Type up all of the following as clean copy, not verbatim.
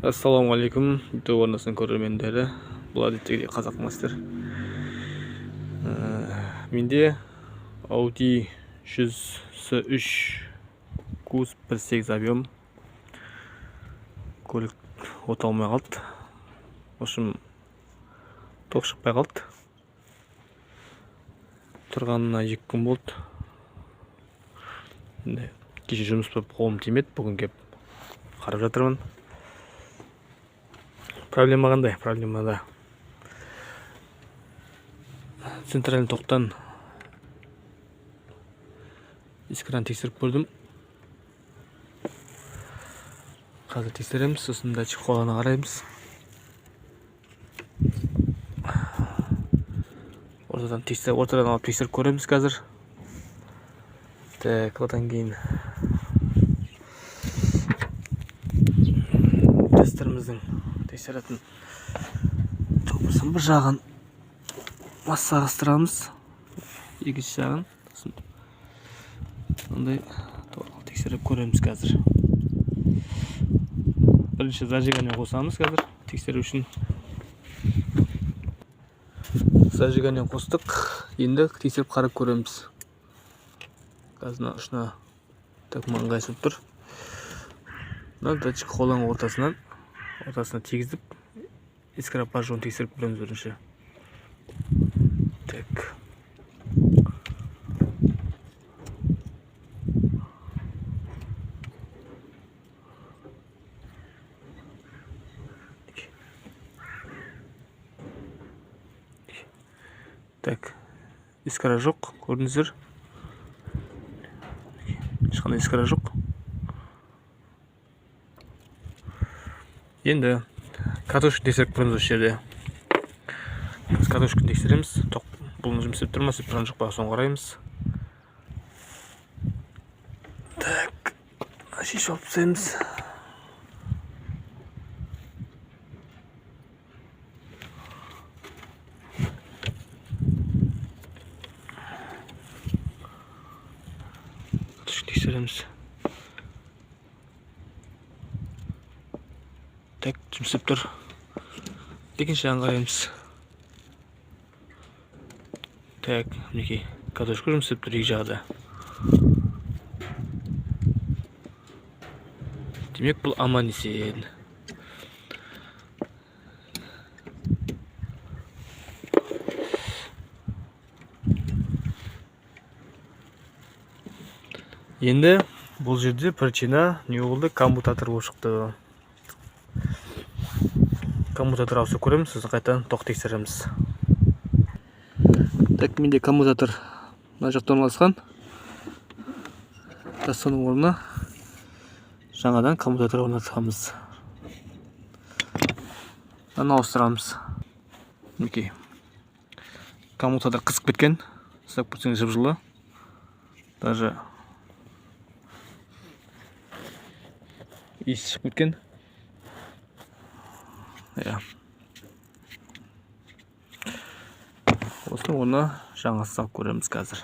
Ассалаумағалейкум, YouTube арнасының көрермендері. Бұл әдеттегідей қазақ мастер. Менде Audi 100S3 куз 1.8 объем. Көлік оталмай қалды. В общем, тоқ шықпай қалды. Тұрғанына 2 күн болды. Кеше жұмыс болып қолым тимеді, бүгін кеп қарап жатырмын. Проблема қандай? Проблемада центральный тоқтан искраны тексеріп көрдім. Қазір тексереміз, сосын датчик қоланы қараймыз. Ортадан алып тексеріп көреміз қазір. Так, одан кейін тестеріміздің тексеретін топырсын бір жағын масса ағыстырамыз, екінші жағын сондай тексеріп көреміз қазір. Бірінші зажигание қосамыз қазір тексеру үшін. Зажигание қостық, енді тексеріп қарап көреміз. Қазір ұшына так маңғайсып тұр. Датчик қоланың ортасына тегіздіп, эскарапажын тексеріп көреміз бірінші. Так. Так. Эскара жоқ, көрдіңіздер. Ешқандай эскара жоқ. Енді катушканы тексеріп көреміз осы жерде. Біз катушканы тексереміз. Бұл жұмыс істеп тұр ма, істеп тұрған жоқ па, соны қараймыз. Так, шешіп алып тастаймыз. Катушканы тексереміз. Так, жұмыс істеп тұр. Екінші жағын қараймыз. Так, мінекей, катушка жұмыс істеп тұр екі жағда. Демек, бұл аман есен. Енді бұл жерде причина не болды? Коммутатор болып шықты. Коммутатор ауысып көреміз, сосын қайтадан тоқ тексереміз. Так, менде коммутатор мына жақта орналасқан. Соның орнына жаңадан коммутатор орнатамыз. Мынаны ауыстырамыз. Мінекей. Коммутатор қысып кеткен. Ұстап көрсеңіз жып-жылы. Даже иісі шығып кеткен. Осының оны жаңасы салып көреміз қазір.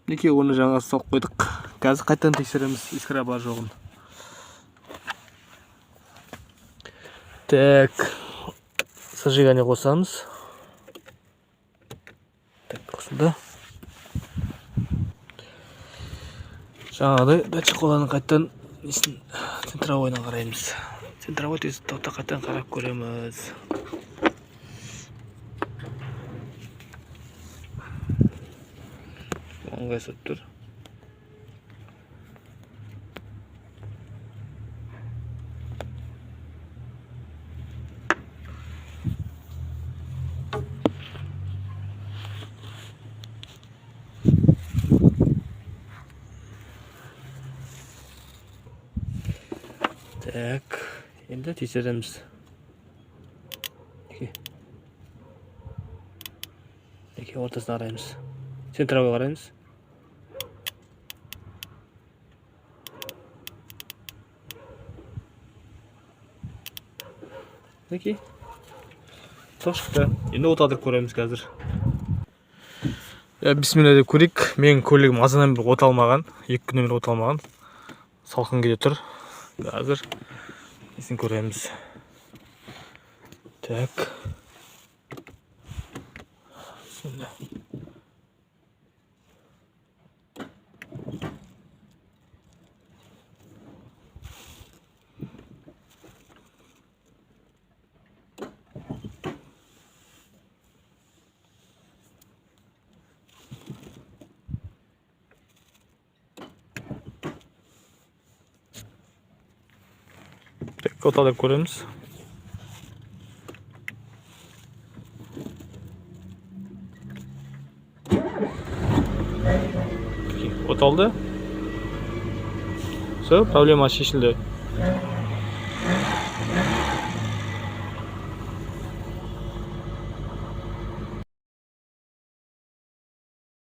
Мінекей оны жаңасы салып қойдық. Қазір қайтадан тексереміз, искра бар жоғын. Так, зажигание қосамыз. Так, қосылды. Жаңағыдай датчик қоланы қайтадан центровойына қараймыз. Центровой тоқта қайтадан қарап көреміз. Ыңғайсып тұр. Так, енді тексереміз. Ортасын қараймыз. Центровой қараймыз. Тоқ шықты. Енді оталдырып көреміз қазір. Бисмилля деп көрейік. Менің көлігім азаннан бері оталмаған. 2 күннен бері оталмаған. Салқын келе тұр. Hazır. Kesin göremiz. Tak. Şimdi. Tek otalar koyuyoruz. Ot oldu. So, problema chechildi.